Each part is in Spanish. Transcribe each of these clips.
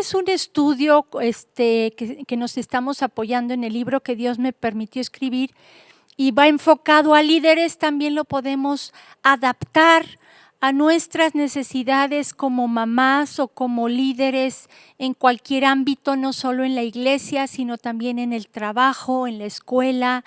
es un estudio que nos estamos apoyando en el libro que Dios me permitió escribir y va enfocado a líderes, también lo podemos adaptar a nuestras necesidades como mamás o como líderes en cualquier ámbito, no solo en la iglesia, sino también en el trabajo, en la escuela,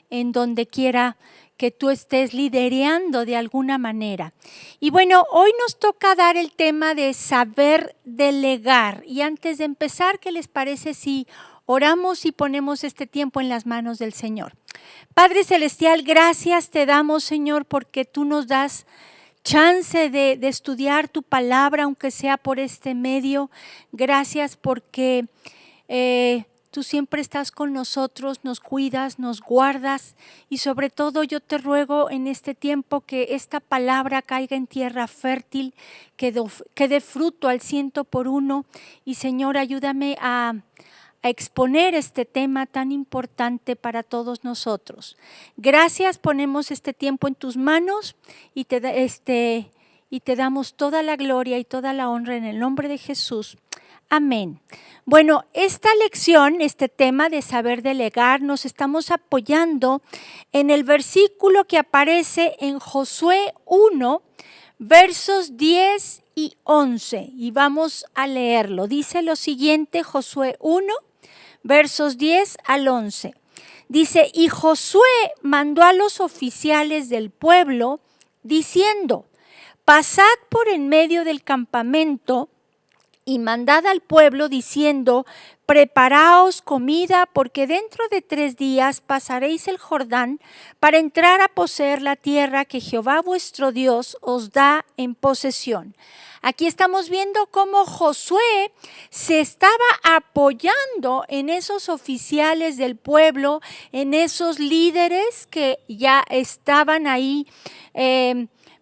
en donde quiera que tú estés liderando de alguna manera. Y bueno, hoy nos toca dar el tema de saber delegar. Y antes de empezar, ¿qué les parece si oramos y ponemos este tiempo en las manos del Señor? Padre Celestial, gracias te damos, Señor, porque tú nos das chance de estudiar tu palabra, aunque sea por este medio. Gracias porque tú siempre estás con nosotros, nos cuidas, nos guardas y sobre todo yo te ruego en este tiempo que esta palabra caiga en tierra fértil, que dé fruto al 100 por 1 y Señor, ayúdame a exponer este tema tan importante para todos nosotros. Gracias, ponemos este tiempo en tus manos y te damos toda la gloria y toda la honra en el nombre de Jesús. Amén. Bueno, esta lección, este tema de saber delegar, nos estamos apoyando en el versículo que aparece en Josué 1, versos 10 y 11. Y vamos a leerlo. Dice lo siguiente, Josué 1, versos 10 al 11. Dice, y Josué mandó a los oficiales del pueblo diciendo, pasad por en medio del campamento y mandad al pueblo diciendo, preparaos comida, porque dentro de 3 días pasaréis el Jordán para entrar a poseer la tierra que Jehová vuestro Dios os da en posesión. Aquí estamos viendo cómo Josué se estaba apoyando en esos oficiales del pueblo, en esos líderes que ya estaban ahí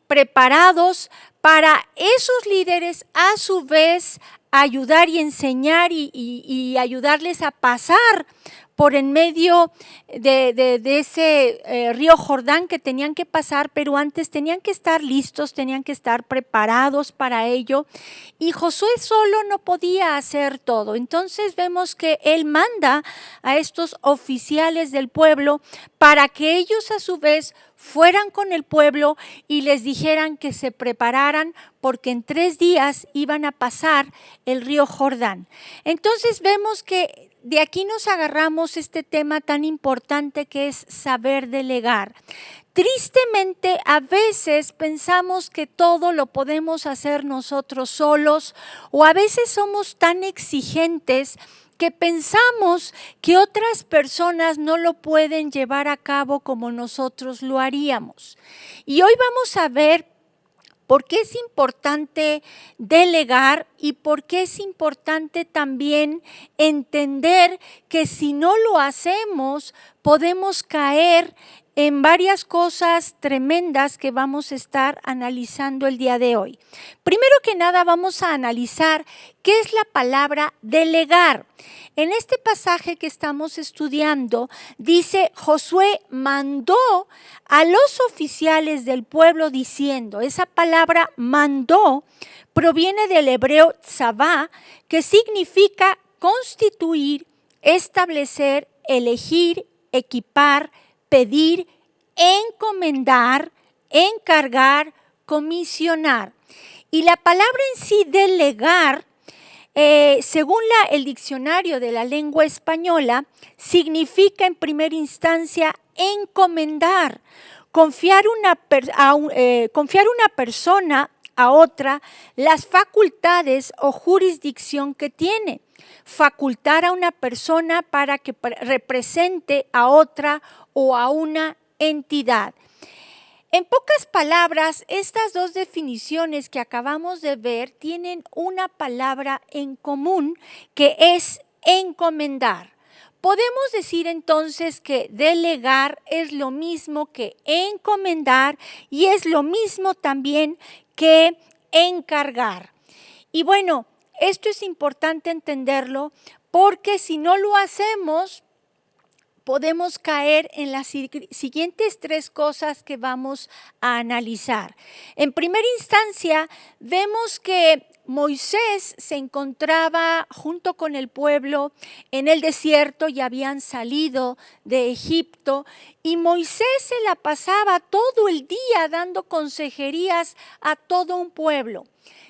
preparados para esos líderes a su vez ayudar y enseñar y ayudarles a pasar por en medio de ese río Jordán que tenían que pasar, pero antes tenían que estar listos, tenían que estar preparados para ello. Y Josué solo no podía hacer todo. Entonces vemos que él manda a estos oficiales del pueblo para que ellos a su vez fueran con el pueblo y les dijeran que se prepararan porque en 3 días iban a pasar el río Jordán. Entonces vemos que de aquí nos agarramos este tema tan importante que es saber delegar. Tristemente, a veces pensamos que todo lo podemos hacer nosotros solos o a veces somos tan exigentes que pensamos que otras personas no lo pueden llevar a cabo como nosotros lo haríamos. Y hoy vamos a ver por qué es importante delegar y por qué es importante también entender que si no lo hacemos podemos caer en varias cosas tremendas que vamos a estar analizando el día de hoy. Primero que nada vamos a analizar qué es la palabra delegar. En este pasaje que estamos estudiando dice Josué mandó a los oficiales del pueblo diciendo, esa palabra mandó proviene del hebreo tzavá, que significa constituir, establecer, elegir, equipar, pedir, encomendar, encargar, comisionar. Y la palabra en sí, delegar, según el diccionario de la lengua española, significa en primera instancia encomendar, confiar una persona a otra las facultades o jurisdicción que tiene. Facultar a una persona para que represente a otra o a una entidad. En pocas palabras, estas dos definiciones que acabamos de ver tienen una palabra en común que es encomendar. Podemos decir entonces que delegar es lo mismo que encomendar y es lo mismo también que encargar. Y bueno, esto es importante entenderlo porque si no lo hacemos, podemos caer en las siguientes 3 cosas que vamos a analizar. En primera instancia, vemos que Moisés se encontraba junto con el pueblo en el desierto y habían salido de Egipto, y Moisés se la pasaba todo el día dando consejerías a todo un pueblo.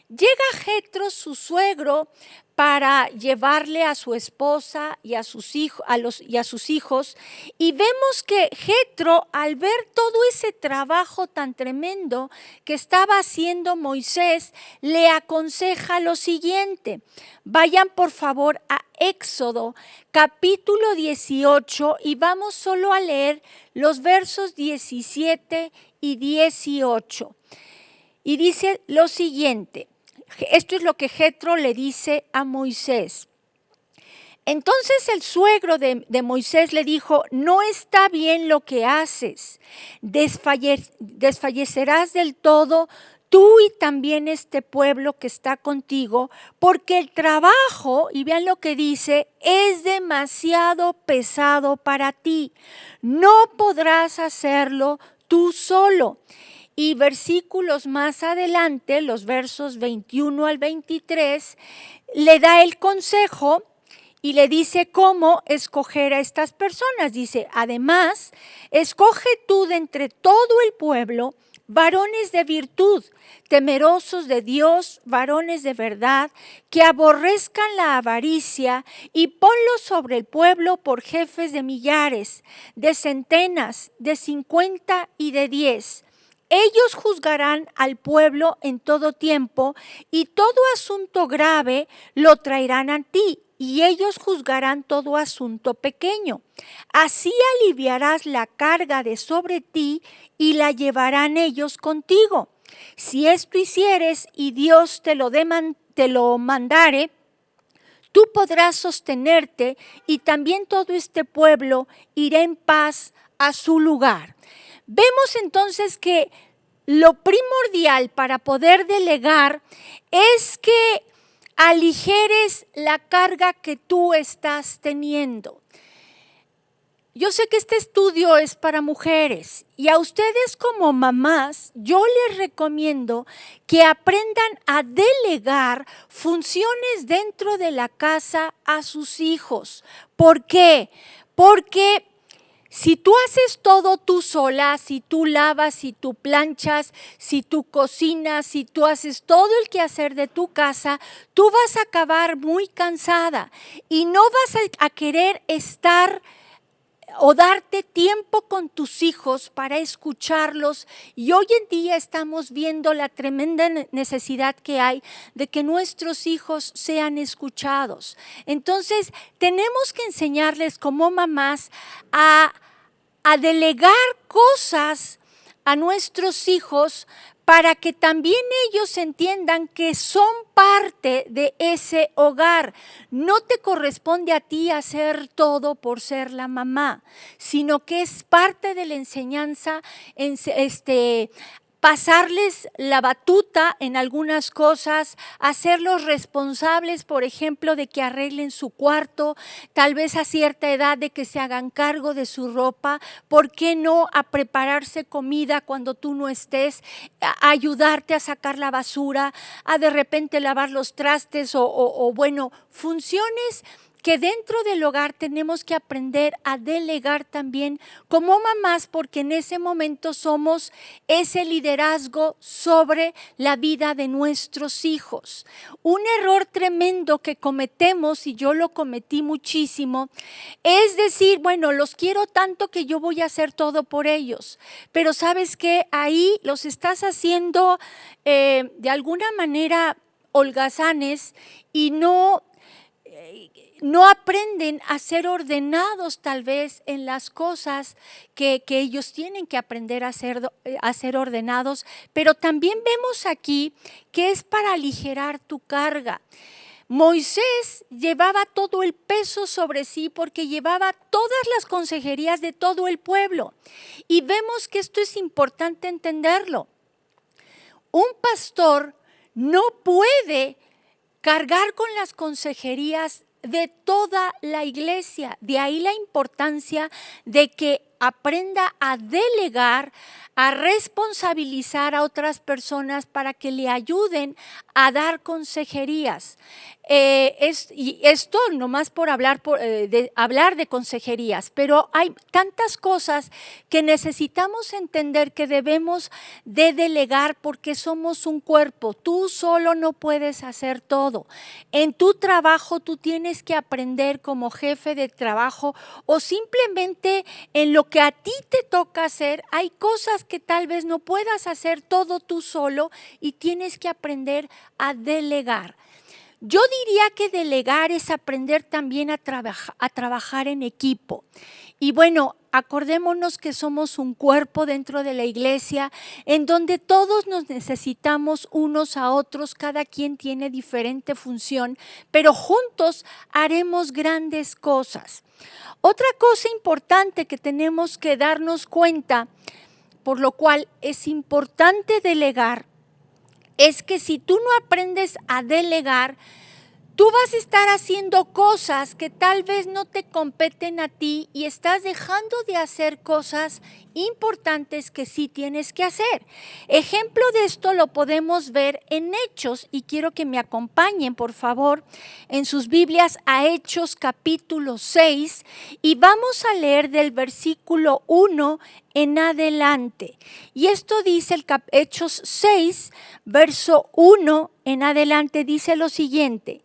Llega Jetro, su suegro, para llevarle a su esposa y a sus hijos, y vemos que Jetro, al ver todo ese trabajo tan tremendo que estaba haciendo Moisés, le aconseja lo siguiente. Vayan por favor a Éxodo capítulo 18 y vamos solo a leer los versos 17 y 18. Y dice lo siguiente. Esto es lo que Jetro le dice a Moisés. Entonces el suegro de Moisés le dijo: no está bien lo que haces, desfallecerás del todo tú y también este pueblo que está contigo, porque el trabajo, y vean lo que dice, es demasiado pesado para ti, no podrás hacerlo tú solo. Y versículos más adelante, los versos 21 al 23, le da el consejo y le dice cómo escoger a estas personas. Dice: además, escoge tú de entre todo el pueblo varones de virtud, temerosos de Dios, varones de verdad, que aborrezcan la avaricia, y ponlos sobre el pueblo por jefes de millares, de centenas, de 50 y de 10. Ellos juzgarán al pueblo en todo tiempo, y todo asunto grave lo traerán a ti, y ellos juzgarán todo asunto pequeño. Así aliviarás la carga de sobre ti, y la llevarán ellos contigo. Si esto hicieres y Dios te lo mandare, tú podrás sostenerte, y también todo este pueblo irá en paz a su lugar. Vemos entonces que lo primordial para poder delegar es que aligeres la carga que tú estás teniendo. Yo sé que este estudio es para mujeres, y a ustedes como mamás yo les recomiendo que aprendan a delegar funciones dentro de la casa a sus hijos. ¿Por qué? Porque si tú haces todo tú sola, si tú lavas, si tú planchas, si tú cocinas, si tú haces todo el quehacer de tu casa, tú vas a acabar muy cansada y no vas a querer estar o darte tiempo con tus hijos para escucharlos. Y hoy en día estamos viendo la tremenda necesidad que hay de que nuestros hijos sean escuchados. Entonces, tenemos que enseñarles como mamás a delegar cosas a nuestros hijos, para que también ellos entiendan que son parte de ese hogar. No te corresponde a ti hacer todo por ser la mamá, sino que es parte de la enseñanza, pasarles la batuta en algunas cosas, hacerlos responsables, por ejemplo, de que arreglen su cuarto, tal vez a cierta edad de que se hagan cargo de su ropa. ¿Por qué no a prepararse comida cuando tú no estés, a ayudarte a sacar la basura, a de repente lavar los trastes o bueno, funciones que dentro del hogar tenemos que aprender a delegar también como mamás, porque en ese momento somos ese liderazgo sobre la vida de nuestros hijos. Un error tremendo que cometemos, y yo lo cometí muchísimo, es decir: bueno, los quiero tanto que yo voy a hacer todo por ellos. Pero ¿sabes qué? Ahí los estás haciendo de alguna manera holgazanes, y no aprenden a ser ordenados tal vez en las cosas que ellos tienen que aprender a ser ordenados. Pero también vemos aquí que es para aligerar tu carga. Moisés llevaba todo el peso sobre sí porque llevaba todas las consejerías de todo el pueblo. Y vemos que esto es importante entenderlo. Un pastor no puede cargar con las consejerías de toda la iglesia. De ahí la importancia de que aprenda a delegar, a responsabilizar a otras personas para que le ayuden a dar consejerías. Y esto nomás por hablar de consejerías, pero hay tantas cosas que necesitamos entender que debemos de delegar porque somos un cuerpo. Tú solo no puedes hacer todo. En tu trabajo tú tienes que aprender como jefe de trabajo o simplemente en lo que a ti te toca hacer, hay cosas que tal vez no puedas hacer todo tú solo y tienes que aprender a delegar. Yo diría que delegar es aprender también a trabajar en equipo. Y bueno, acordémonos que somos un cuerpo dentro de la iglesia en donde todos nos necesitamos unos a otros, cada quien tiene diferente función, pero juntos haremos grandes cosas. Otra cosa importante que tenemos que darnos cuenta, por lo cual es importante delegar, es que si tú no aprendes a delegar, tú vas a estar haciendo cosas que tal vez no te competen a ti y estás dejando de hacer cosas importantes que sí tienes que hacer. Ejemplo de esto lo podemos ver en Hechos, y quiero que me acompañen, por favor, en sus Biblias a Hechos capítulo 6, y vamos a leer del versículo 1 en adelante. Y esto dice Hechos 6, verso 1 en adelante, dice lo siguiente: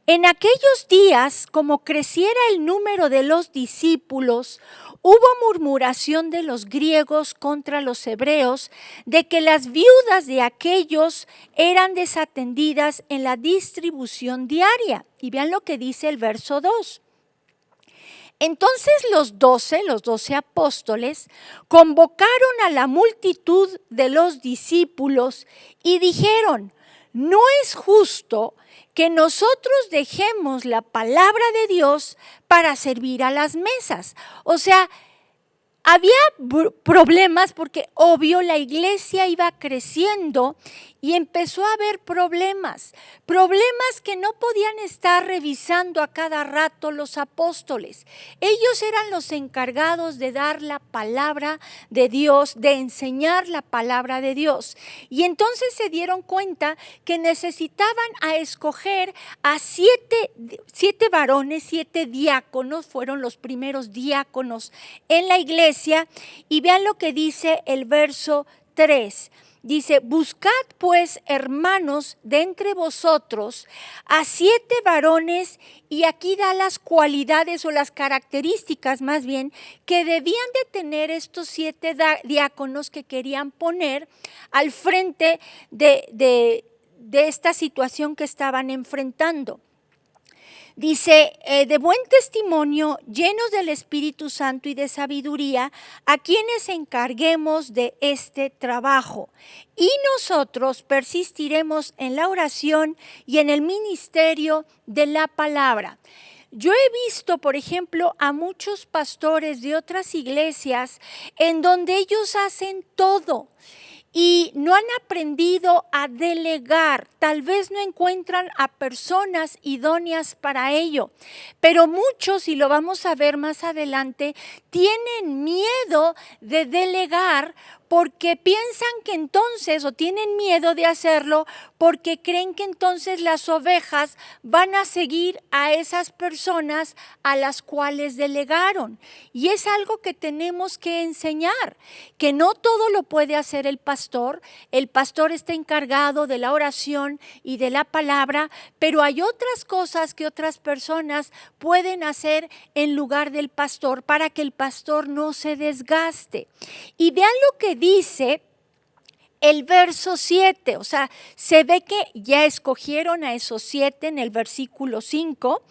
en aquellos días, como creciera el número de los discípulos, hubo murmuración de los griegos contra los hebreos de que las viudas de aquellos eran desatendidas en la distribución diaria. Y vean lo que dice el verso 2. Entonces los 12 apóstoles, convocaron a la multitud de los discípulos y dijeron: no es justo que nosotros dejemos la palabra de Dios para servir a las mesas. O sea, había problemas porque obvio la iglesia iba creciendo y empezó a haber problemas que no podían estar revisando a cada rato los apóstoles. Ellos eran los encargados de dar la palabra de Dios, de enseñar la palabra de Dios. Y entonces se dieron cuenta que necesitaban a escoger a siete varones, 7 diáconos, fueron los primeros diáconos en la iglesia. Y vean lo que dice el verso 3. Dice: buscad pues, hermanos, de entre vosotros a 7 varones, y aquí da las cualidades o las características más bien que debían de tener estos 7 diáconos que querían poner al frente de esta situación que estaban enfrentando. Dice: de buen testimonio, llenos del Espíritu Santo y de sabiduría, a quienes encarguemos de este trabajo. Y nosotros persistiremos en la oración y en el ministerio de la palabra. Yo he visto, por ejemplo, a muchos pastores de otras iglesias en donde ellos hacen todo y no han aprendido a delegar. Tal vez no encuentran a personas idóneas para ello, pero muchos, y lo vamos a ver más adelante, tienen miedo de delegar porque piensan que entonces, o tienen miedo de hacerlo, porque creen que entonces las ovejas van a seguir a esas personas a las cuales delegaron. Y es algo que tenemos que enseñar, que no todo lo puede hacer el pastor. El pastor está encargado de la oración y de la palabra, pero hay otras cosas que otras personas pueden hacer en lugar del pastor para que el pastor no se desgaste. Y vean lo que dice el verso 7, o sea, se ve que ya escogieron a esos 7 en el versículo 5,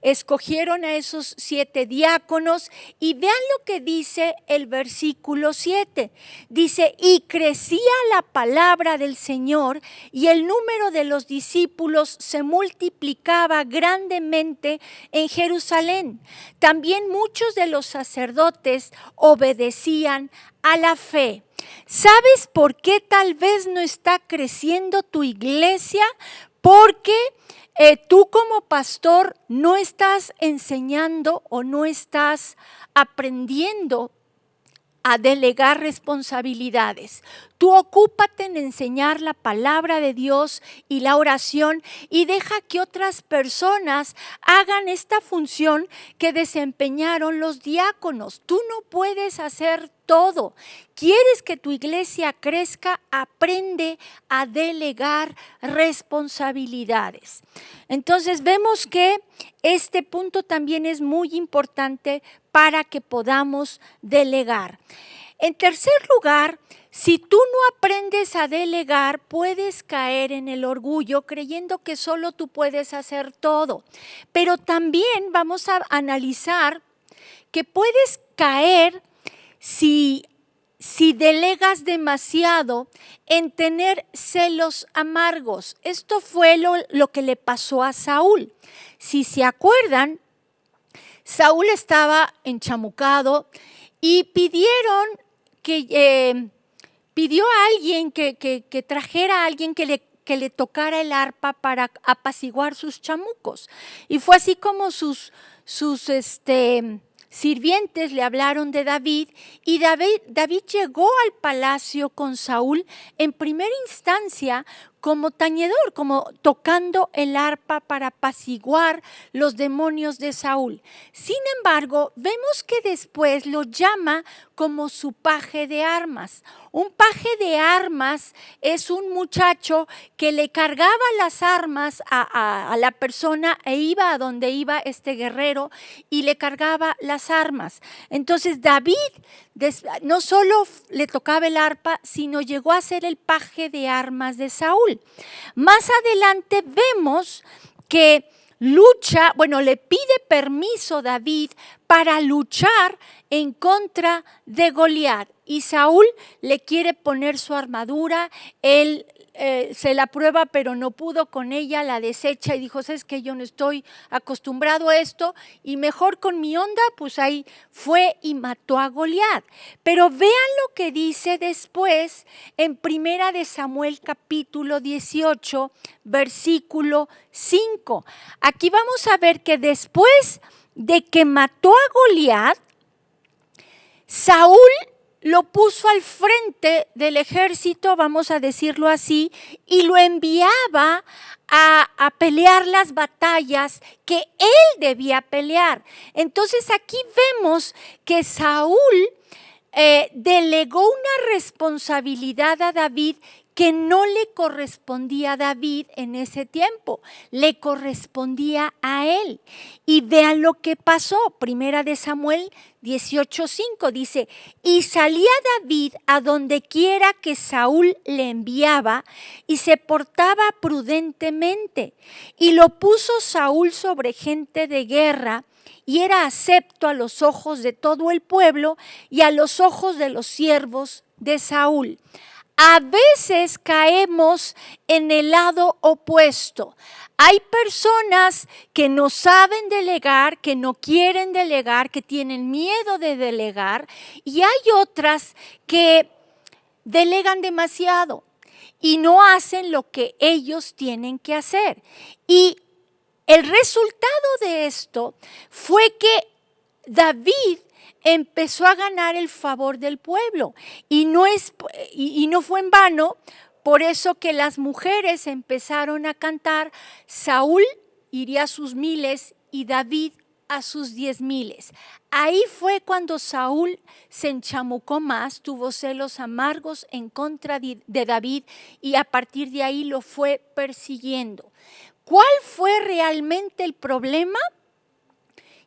escogieron a esos 7 diáconos, y vean lo que dice el versículo 7. Dice: y crecía la palabra del Señor y el número de los discípulos se multiplicaba grandemente en Jerusalén. También muchos de los sacerdotes obedecían a la fe. ¿Sabes por qué tal vez no está creciendo tu iglesia? Porque Tú como pastor no estás enseñando o no estás aprendiendo a delegar responsabilidades. Tú ocúpate en enseñar la palabra de Dios y la oración y deja que otras personas hagan esta función que desempeñaron los diáconos. Tú no puedes hacer todo. ¿Quieres que tu iglesia crezca? Aprende a delegar responsabilidades. Entonces vemos que este punto también es muy importante para que podamos delegar. En tercer lugar, si tú no aprendes a delegar, puedes caer en el orgullo creyendo que solo tú puedes hacer todo. Pero también vamos a analizar que puedes caer si delegas demasiado en tener celos amargos. Esto fue lo que le pasó a Saúl. Si se acuerdan, Saúl estaba enchamucado y pidió a alguien que trajera a alguien que le tocara el arpa para apaciguar sus chamucos. Y fue así como sus sirvientes le hablaron de David y David llegó al palacio con Saúl en primera instancia como tañedor, como tocando el arpa para apaciguar los demonios de Saúl. Sin embargo, vemos que después lo llama como su paje de armas. Un paje de armas es un muchacho que le cargaba las armas a la persona e iba a donde iba este guerrero y le cargaba las armas. Entonces David no solo le tocaba el arpa, sino llegó a ser el paje de armas de Saúl. Más adelante vemos que le pide permiso David para luchar en contra de Goliat. Y Saúl le quiere poner su armadura, él se la prueba pero no pudo con ella, la desecha y dijo, ¿sabes qué? Yo no estoy acostumbrado a esto y mejor con mi onda, pues ahí fue y mató a Goliat. Pero vean lo que dice después en 1 Samuel capítulo 18, versículo 5. Aquí vamos a ver que después de que mató a Goliat, Saúl lo puso al frente del ejército, vamos a decirlo así, y lo enviaba a pelear las batallas que él debía pelear. Entonces aquí vemos que Saúl delegó una responsabilidad a David que no le correspondía a David en ese tiempo, le correspondía a él. Y vean lo que pasó, 1 Samuel 18:5 dice, y salía David a donde quiera que Saúl le enviaba y se portaba prudentemente. Y lo puso Saúl sobre gente de guerra y era acepto a los ojos de todo el pueblo y a los ojos de los siervos de Saúl. A veces caemos en el lado opuesto. Hay personas que no saben delegar, que no quieren delegar, que tienen miedo de delegar, y hay otras que delegan demasiado y no hacen lo que ellos tienen que hacer. Y el resultado de esto fue que David empezó a ganar el favor del pueblo y no fue en vano, por eso que las mujeres empezaron a cantar, Saúl iría a sus miles y David a sus 10,000. Ahí fue cuando Saúl se enchamucó más, tuvo celos amargos en contra de David y a partir de ahí lo fue persiguiendo. ¿Cuál fue realmente el problema?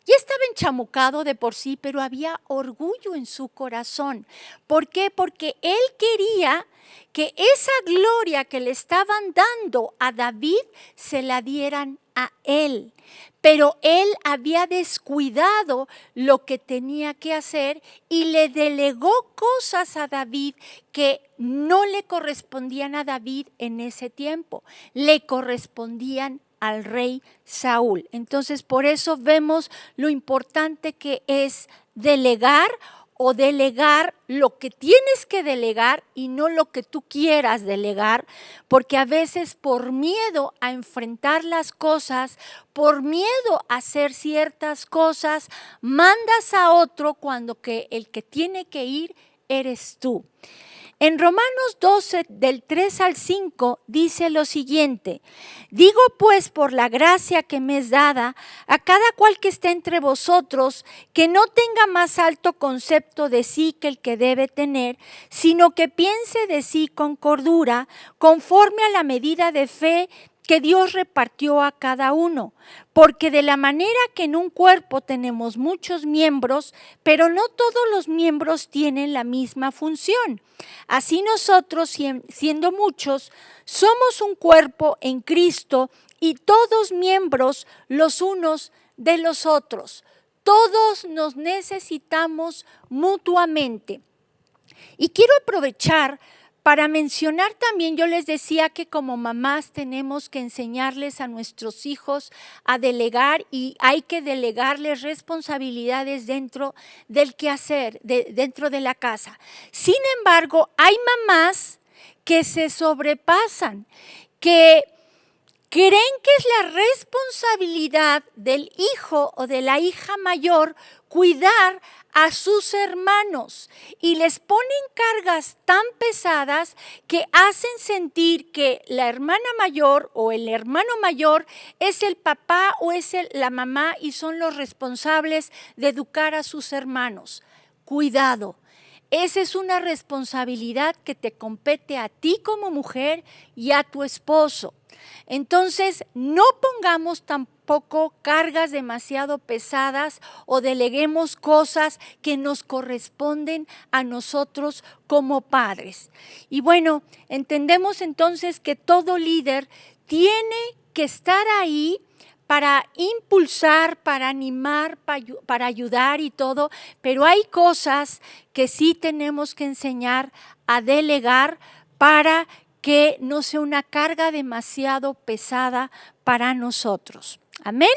Ya estaba enchamucado de por sí, pero había orgullo en su corazón. ¿Por qué? Porque él quería que esa gloria que le estaban dando a David se la dieran a él. Pero él había descuidado lo que tenía que hacer y le delegó cosas a David que no le correspondían a David en ese tiempo, le correspondían al rey Saúl. Entonces, por eso vemos lo importante que es delegar o delegar lo que tienes que delegar y no lo que tú quieras delegar, porque a veces por miedo a enfrentar las cosas, por miedo a hacer ciertas cosas, mandas a otro cuando que el que tiene que ir eres tú. En Romanos 12, del 3 al 5, dice lo siguiente: digo pues por la gracia que me es dada, a cada cual que esté entre vosotros, que no tenga más alto concepto de sí que el que debe tener, sino que piense de sí con cordura, conforme a la medida de fe que Dios repartió a cada uno. Porque de la manera que en un cuerpo tenemos muchos miembros, pero no todos los miembros tienen la misma función. Así nosotros, siendo muchos, somos un cuerpo en Cristo y todos miembros los unos de los otros. Todos nos necesitamos mutuamente. Y quiero aprovechar para mencionar también, yo les decía que como mamás tenemos que enseñarles a nuestros hijos a delegar y hay que delegarles responsabilidades dentro del quehacer, dentro de la casa. Sin embargo, hay mamás que se sobrepasan, que creen que es la responsabilidad del hijo o de la hija mayor cuidar a sus hermanos y les ponen cargas tan pesadas que hacen sentir que la hermana mayor o el hermano mayor es el papá o es la mamá y son los responsables de educar a sus hermanos. Cuidado. Esa es una responsabilidad que te compete a ti como mujer y a tu esposo. Entonces, no pongamos tampoco cargas demasiado pesadas o deleguemos cosas que nos corresponden a nosotros como padres. Y bueno, entendemos entonces que todo líder tiene que estar ahí para impulsar, para animar, para ayudar y todo, pero hay cosas que sí tenemos que enseñar a delegar para que no sea una carga demasiado pesada para nosotros. Amén.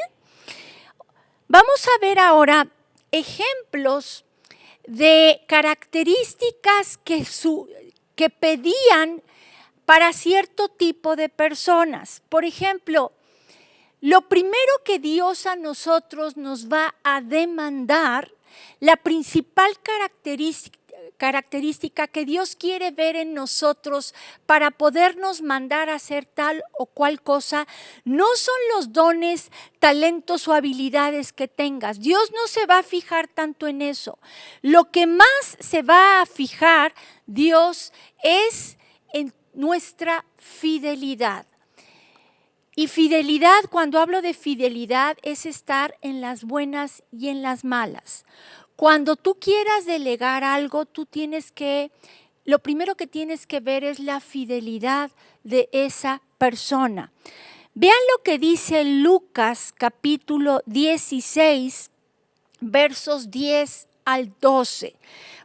Vamos a ver ahora ejemplos de características que pedían para cierto tipo de personas. Por ejemplo, lo primero que Dios a nosotros nos va a demandar, la principal característica que Dios quiere ver en nosotros para podernos mandar a hacer tal o cual cosa, no son los dones, talentos o habilidades que tengas. Dios no se va a fijar tanto en eso. Lo que más se va a fijar Dios es en nuestra fidelidad. Y fidelidad, cuando hablo de fidelidad, es estar en las buenas y en las malas. Cuando tú quieras delegar algo, lo primero que tienes que ver es la fidelidad de esa persona. Vean lo que dice Lucas capítulo 16, versos 10 al 12.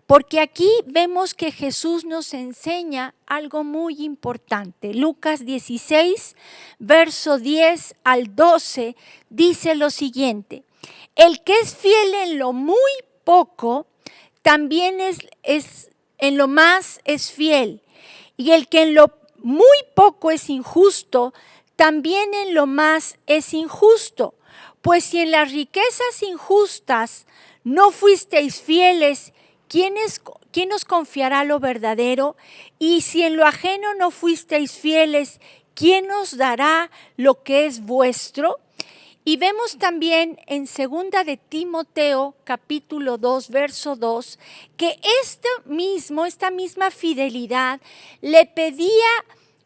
Porque aquí vemos que Jesús nos enseña algo muy importante. Lucas 16, verso 10 al 12, dice lo siguiente: el que es fiel en lo muy poco, también es en lo más es fiel. Y el que en lo muy poco es injusto, también en lo más es injusto. Pues si en las riquezas injustas no fuisteis fieles, ¿quién os confiará lo verdadero? Y si en lo ajeno no fuisteis fieles, ¿quién os dará lo que es vuestro? Y vemos también en 2 de Timoteo, capítulo 2, verso 2, que esta misma fidelidad le pedía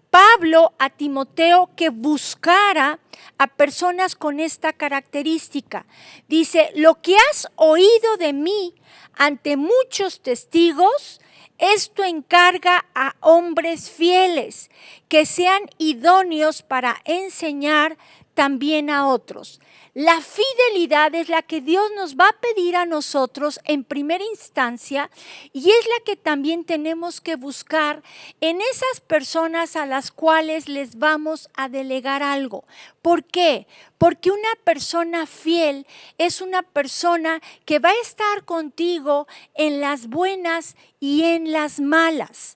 Pablo a Timoteo que buscara a personas con esta característica. Dice: lo que has oído de mí ante muchos testigos, esto encarga a hombres fieles, que sean idóneos para enseñar también a otros. La fidelidad es la que Dios nos va a pedir a nosotros en primera instancia y es la que también tenemos que buscar en esas personas a las cuales les vamos a delegar algo. ¿Por qué? Porque una persona fiel es una persona que va a estar contigo en las buenas y en las malas.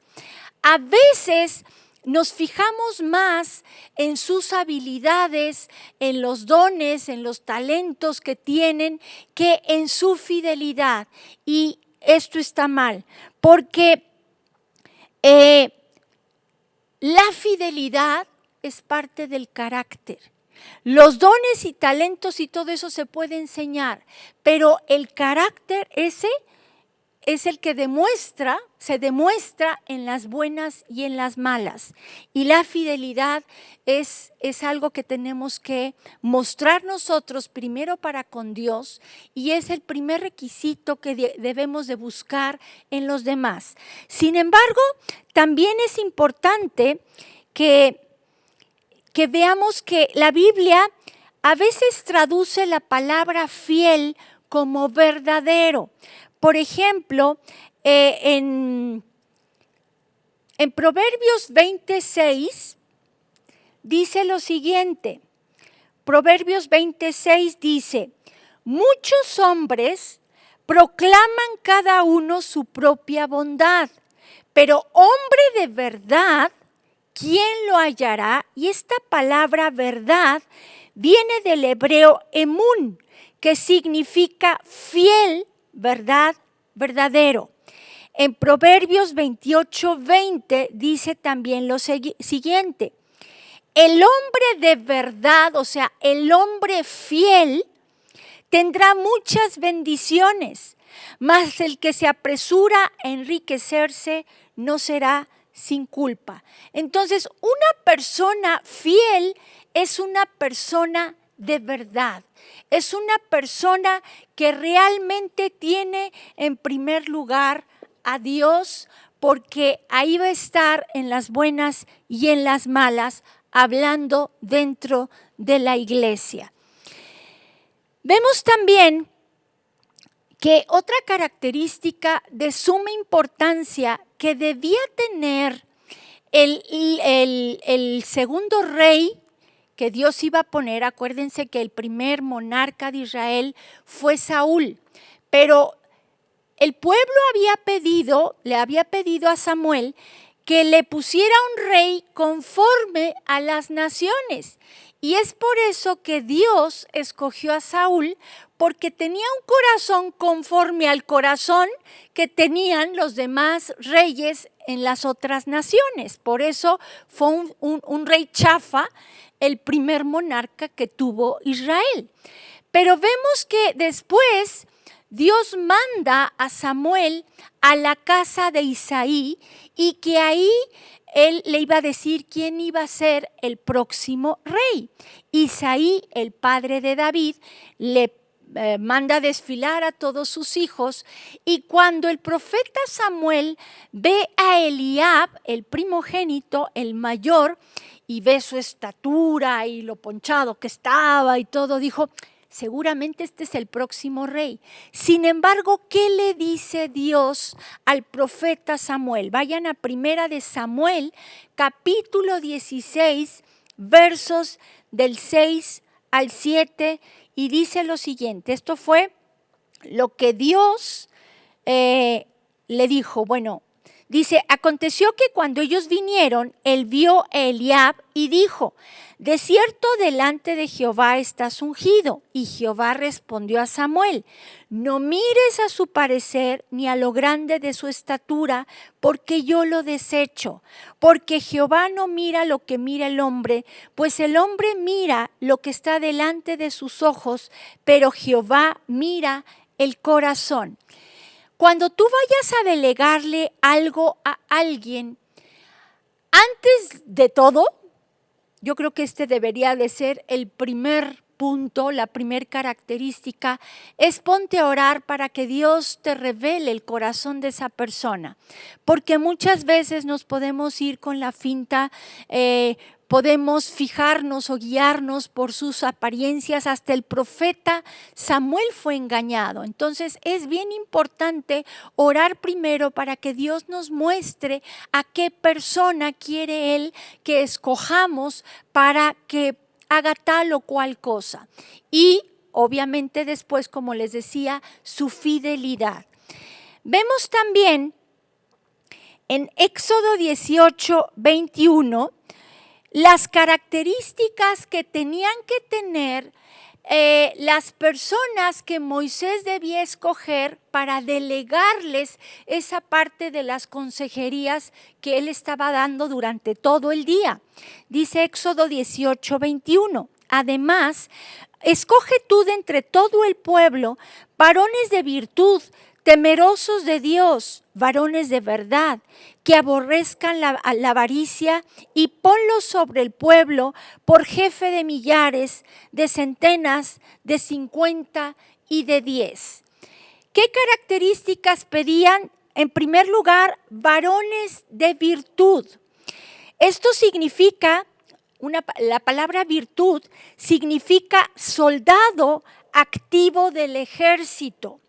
A veces nos fijamos más en sus habilidades, en los dones, en los talentos que tienen, que en su fidelidad. Y esto está mal, porque la fidelidad es parte del carácter. Los dones y talentos y todo eso se puede enseñar, pero el carácter ese es el que se demuestra en las buenas y en las malas. Y la fidelidad es algo que tenemos que mostrar nosotros primero para con Dios y es el primer requisito que debemos de buscar en los demás. Sin embargo, también es importante que veamos que la Biblia a veces traduce la palabra fiel como verdadero. Por ejemplo, en Proverbios 26 dice lo siguiente. Proverbios 26 dice, muchos hombres proclaman cada uno su propia bondad, pero hombre de verdad, ¿quién lo hallará? Y esta palabra verdad viene del hebreo emun, que significa fiel, verdad, verdadero. En Proverbios 28:20 dice también lo siguiente. El hombre de verdad, o sea, el hombre fiel, tendrá muchas bendiciones, mas el que se apresura a enriquecerse no será sin culpa. Entonces, una persona fiel es una persona de verdad. Es una persona que realmente tiene en primer lugar a Dios, porque ahí va a estar en las buenas y en las malas, hablando dentro de la iglesia. Vemos también que otra característica de suma importancia que debía tener el segundo rey que Dios iba a poner, acuérdense que el primer monarca de Israel fue Saúl, pero el pueblo le había pedido a Samuel que le pusiera un rey conforme a las naciones. Y es por eso que Dios escogió a Saúl, porque tenía un corazón conforme al corazón que tenían los demás reyes en las otras naciones. Por eso fue un rey chafa, el primer monarca que tuvo Israel. Pero vemos que después Dios manda a Samuel a la casa de Isaí y que ahí él le iba a decir quién iba a ser el próximo rey. Isaí, el padre de David, le manda a desfilar a todos sus hijos y cuando el profeta Samuel ve a Eliab, el primogénito, el mayor, y ve su estatura y lo ponchado que estaba y todo, dijo, seguramente este es el próximo rey. Sin embargo, ¿qué le dice Dios al profeta Samuel? Vayan a Primera de Samuel, capítulo 16, versos del 6 al 7, y dice lo siguiente. Esto fue lo que Dios le dijo. Bueno, dice, aconteció que cuando ellos vinieron, él vio a Eliab y dijo, de cierto delante de Jehová estás ungido. Y Jehová respondió a Samuel, no mires a su parecer ni a lo grande de su estatura, porque yo lo desecho. Porque Jehová no mira lo que mira el hombre, pues el hombre mira lo que está delante de sus ojos, pero Jehová mira el corazón. Cuando tú vayas a delegarle algo a alguien, antes de todo, yo creo que este debería de ser el primer punto, la primera característica, es ponte a orar para que Dios te revele el corazón de esa persona. Porque muchas veces nos podemos ir con la finta, podemos fijarnos o guiarnos por sus apariencias. Hasta el profeta Samuel fue engañado. Entonces es bien importante orar primero para que Dios nos muestre a qué persona quiere Él que escojamos para que haga tal o cual cosa. Y obviamente después, como les decía, su fidelidad. Vemos también en Éxodo 18, 21, las características que tenían que tener las personas que Moisés debía escoger para delegarles esa parte de las consejerías que él estaba dando durante todo el día. Dice Éxodo 18, 21. Además, escoge tú de entre todo el pueblo varones de virtud, temerosos de Dios, varones de verdad, que aborrezcan la avaricia, y ponlos sobre el pueblo por jefe de millares, de centenas, de 50 y de 10. ¿Qué características pedían? En primer lugar, varones de virtud. Esto significa, la palabra virtud significa soldado activo del ejército.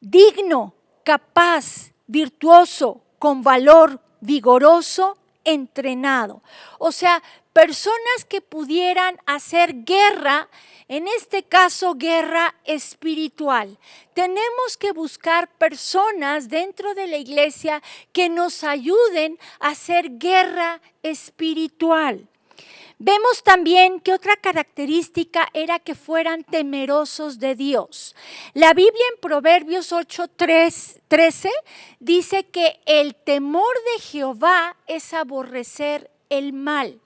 Digno, capaz, virtuoso, con valor, vigoroso, entrenado. O sea, personas que pudieran hacer guerra, en este caso guerra espiritual. Tenemos que buscar personas dentro de la iglesia que nos ayuden a hacer guerra espiritual. Vemos también que otra característica era que fueran temerosos de Dios. La Biblia en Proverbios 8:13 dice que el temor de Jehová es aborrecer el mal.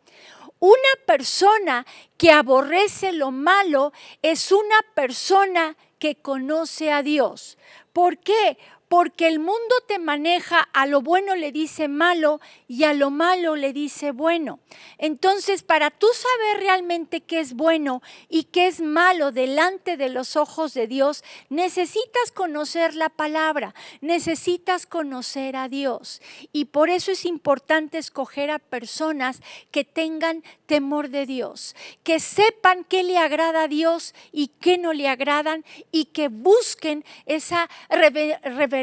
Una persona que aborrece lo malo es una persona que conoce a Dios. ¿Por qué? Porque el mundo te maneja, a lo bueno le dice malo y a lo malo le dice bueno. Entonces, para tú saber realmente qué es bueno y qué es malo delante de los ojos de Dios, necesitas conocer la palabra, necesitas conocer a Dios. Y por eso es importante escoger a personas que tengan temor de Dios, que sepan qué le agrada a Dios y qué no le agradan, y que busquen esa reverenciar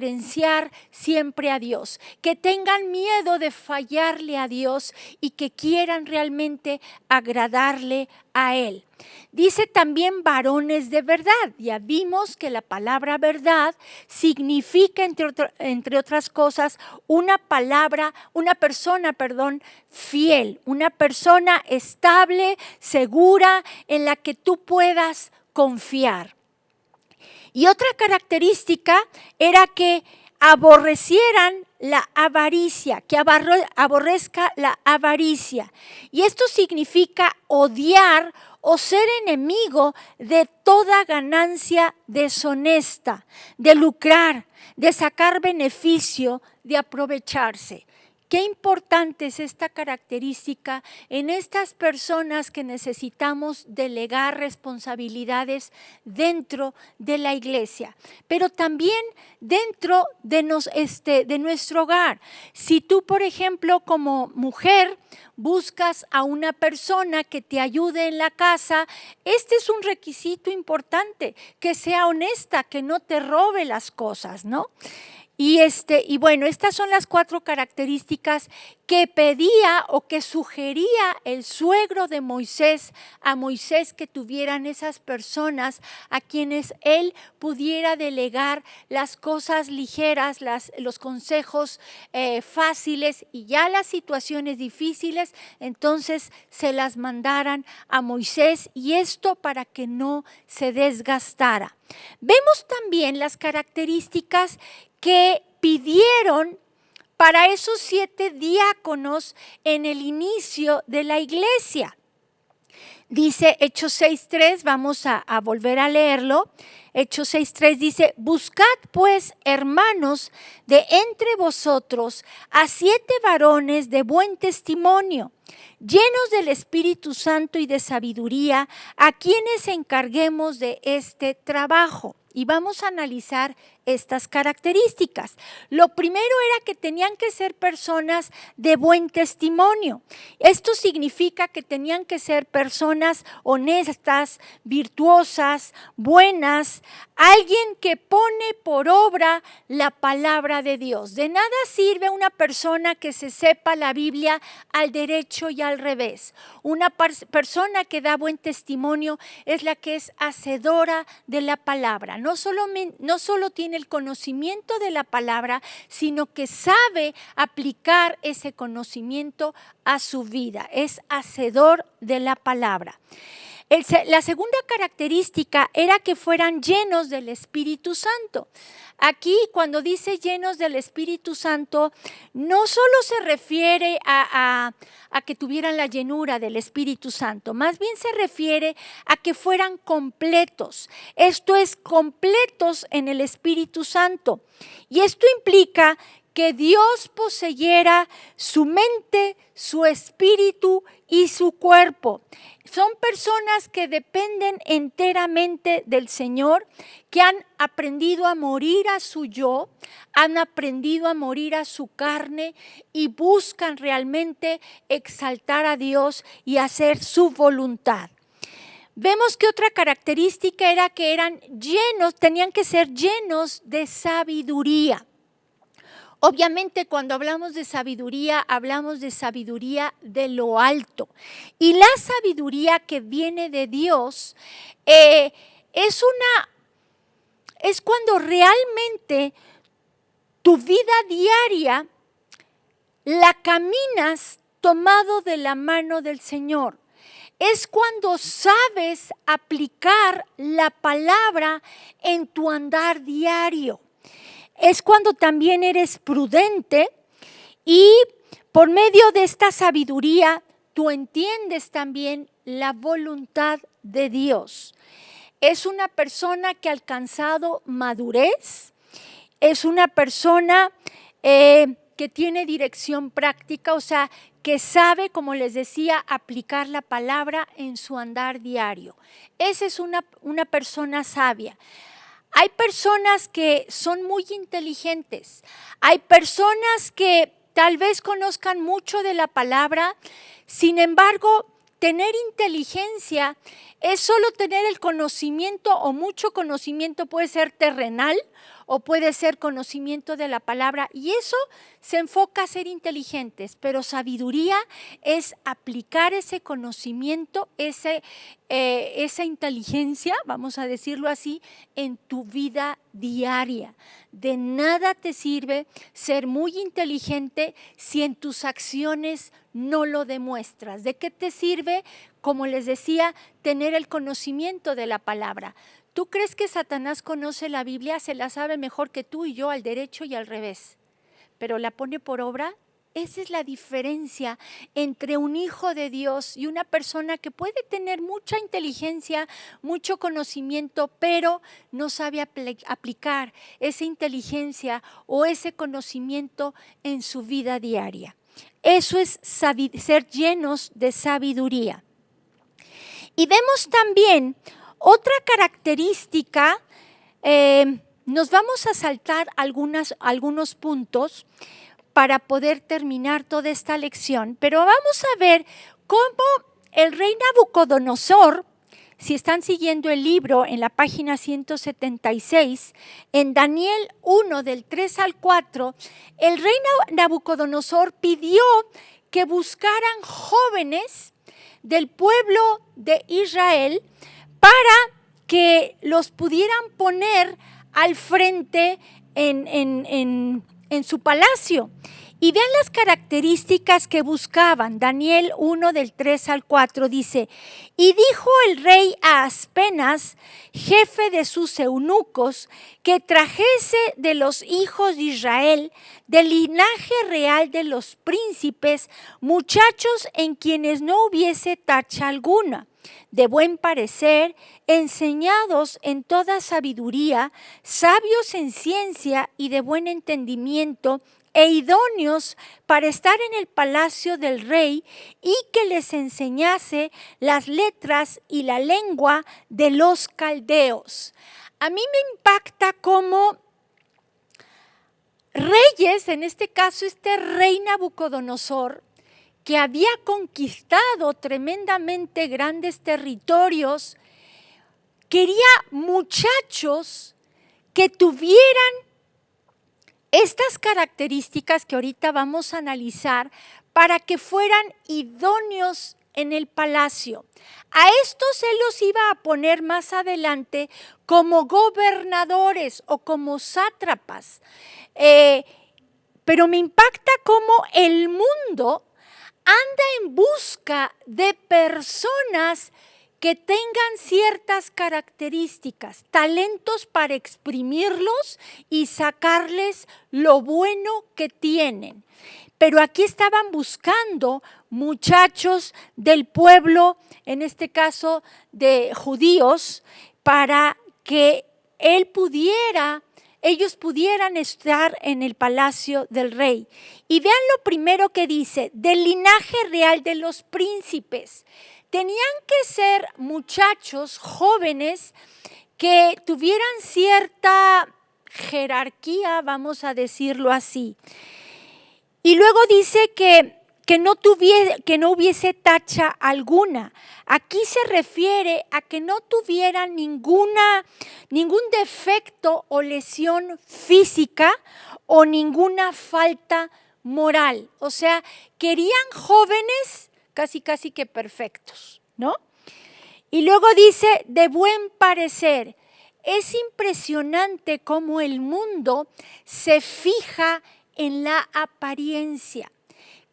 siempre a Dios, que tengan miedo de fallarle a Dios y que quieran realmente agradarle a Él. Dice también varones de verdad. Ya vimos que la palabra verdad significa, entre otras cosas, una persona fiel, una persona estable, segura, en la que tú puedas confiar. Y otra característica era que aborrecieran la avaricia, que aborrezca la avaricia. Y esto significa odiar o ser enemigo de toda ganancia deshonesta, de lucrar, de sacar beneficio, de aprovecharse. Qué importante es esta característica en estas personas que necesitamos delegar responsabilidades dentro de la iglesia, pero también dentro de nuestro hogar. Si tú, por ejemplo, como mujer, buscas a una persona que te ayude en la casa, este es un requisito importante, que sea honesta, que no te robe las cosas, ¿no? Y bueno, estas son las 4 características que pedía o que sugería el suegro de Moisés a Moisés, que tuvieran esas personas a quienes él pudiera delegar las cosas ligeras, los consejos fáciles, y ya las situaciones difíciles, entonces se las mandaran a Moisés, y esto para que no se desgastara. Vemos también las características que pidieron para esos 7 diáconos en el inicio de la iglesia. Dice Hechos 6:3, vamos a volver a leerlo. Hechos 6:3 dice, buscad pues, hermanos, de entre vosotros a 7 varones de buen testimonio, llenos del Espíritu Santo y de sabiduría, a quienes encarguemos de este trabajo. Y vamos a analizar estas características. Lo primero era que tenían que ser personas de buen testimonio. Esto significa que tenían que ser personas honestas, virtuosas, buenas, alguien que pone por obra la palabra de Dios. De nada sirve una persona que se sepa la Biblia al derecho y al revés. Una persona que da buen testimonio es la que es hacedora de la palabra. No solo tiene el conocimiento de la palabra, sino que sabe aplicar ese conocimiento a su vida. Es hacedor de la palabra. La segunda característica era que fueran llenos del Espíritu Santo. Aquí, cuando dice llenos del Espíritu Santo, no solo se refiere a que tuvieran la llenura del Espíritu Santo, más bien se refiere a que fueran completos. Esto es, completos en el Espíritu Santo. Y esto implica que Dios poseyera su mente, su espíritu y su cuerpo. Son personas que dependen enteramente del Señor, que han aprendido a morir a su yo, han aprendido a morir a su carne y buscan realmente exaltar a Dios y hacer su voluntad. Vemos que otra característica era que tenían que ser llenos de sabiduría. Obviamente, cuando hablamos de sabiduría de lo alto. Y la sabiduría que viene de Dios es cuando realmente tu vida diaria la caminas tomado de la mano del Señor. Es cuando sabes aplicar la palabra en tu andar diario. Es cuando también eres prudente y por medio de esta sabiduría tú entiendes también la voluntad de Dios. Es una persona que ha alcanzado madurez, es una persona que tiene dirección práctica, o sea, que sabe, como les decía, aplicar la palabra en su andar diario. Esa es una persona sabia. Hay personas que son muy inteligentes, hay personas que tal vez conozcan mucho de la palabra, sin embargo, tener inteligencia es solo tener el conocimiento o mucho conocimiento, puede ser terrenal o puede ser conocimiento de la palabra, y eso se enfoca a ser inteligentes, pero sabiduría es aplicar ese conocimiento, esa inteligencia, vamos a decirlo así, en tu vida diaria. De nada te sirve ser muy inteligente si en tus acciones no lo demuestras. ¿De qué te sirve, como les decía, tener el conocimiento de la palabra? ¿Tú crees que Satanás conoce la Biblia? Se la sabe mejor que tú y yo, al derecho y al revés, pero la pone por obra. Esa es la diferencia entre un hijo de Dios y una persona que puede tener mucha inteligencia, mucho conocimiento, pero no sabe aplicar esa inteligencia o ese conocimiento en su vida diaria. Eso es ser llenos de sabiduría. Y vemos también otra característica, nos vamos a saltar algunos puntos para poder terminar toda esta lección, pero vamos a ver cómo el rey Nabucodonosor, si están siguiendo el libro en la página 176, en Daniel 1 del 3 al 4, el rey Nabucodonosor pidió que buscaran jóvenes del pueblo de Israel para que los pudieran poner al frente en su palacio. Y vean las características que buscaban. Daniel 1 del 3 al 4 dice, y dijo el rey a Aspenas, jefe de sus eunucos, que trajese de los hijos de Israel, del linaje real de los príncipes, muchachos en quienes no hubiese tacha alguna, de buen parecer, enseñados en toda sabiduría, sabios en ciencia y de buen entendimiento, e idóneos para estar en el palacio del rey, y que les enseñase las letras y la lengua de los caldeos. A mí me impacta cómo reyes, en este caso este rey Nabucodonosor, que había conquistado tremendamente grandes territorios, quería muchachos que tuvieran estas características que ahorita vamos a analizar para que fueran idóneos en el palacio. A estos él los iba a poner más adelante como gobernadores o como sátrapas. Pero me impacta cómo el mundo anda en busca de personas que tengan ciertas características, talentos para exprimirlos y sacarles lo bueno que tienen. Pero aquí estaban buscando muchachos del pueblo, en este caso de judíos, para que ellos pudieran estar en el palacio del rey. Y vean lo primero que dice, del linaje real de los príncipes. Tenían que ser muchachos jóvenes que tuvieran cierta jerarquía, vamos a decirlo así. Y luego dice que no hubiese tacha alguna. Aquí se refiere a que no tuvieran ningún defecto o lesión física o ninguna falta moral. O sea, querían jóvenes casi que perfectos, ¿no? Y luego dice, de buen parecer. Es impresionante cómo el mundo se fija en la apariencia.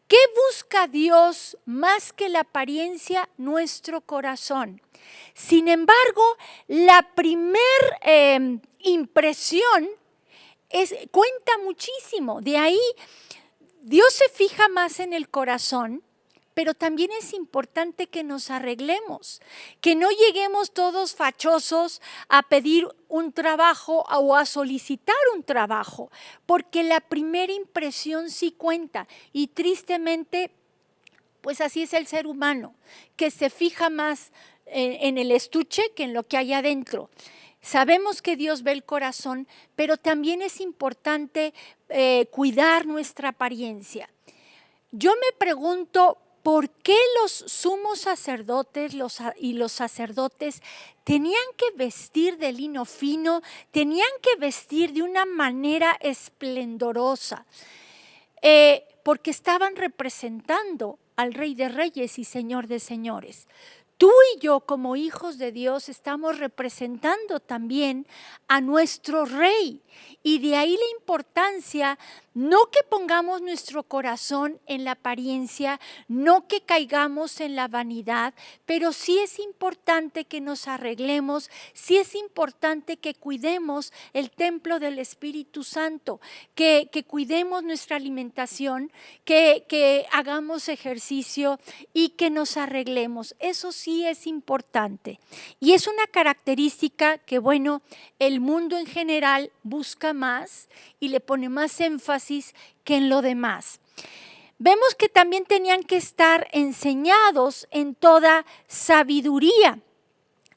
¿Qué busca Dios más que la apariencia? Nuestro corazón. Sin embargo, la primer impresión cuenta muchísimo. De ahí, Dios se fija más en el corazón, pero también es importante que nos arreglemos, que no lleguemos todos fachosos a pedir un trabajo o a solicitar un trabajo, porque la primera impresión sí cuenta y tristemente, pues así es el ser humano, que se fija más en el estuche que en lo que hay adentro. Sabemos que Dios ve el corazón, pero también es importante cuidar nuestra apariencia. Yo me pregunto, ¿por qué los sumos sacerdotes y los sacerdotes tenían que vestir de lino fino, tenían que vestir de una manera esplendorosa? Porque estaban representando al Rey de Reyes y Señor de Señores. Tú y yo, como hijos de Dios, estamos representando también a nuestro Rey. Y de ahí la importancia, no que pongamos nuestro corazón en la apariencia, no que caigamos en la vanidad, pero sí es importante que nos arreglemos, sí es importante que cuidemos el templo del Espíritu Santo, que cuidemos nuestra alimentación, que hagamos ejercicio y que nos arreglemos. Eso sí es importante. Y es una característica que, bueno, el mundo en general busca más y le pone más énfasis que en lo demás. Vemos que también tenían que estar enseñados en toda sabiduría.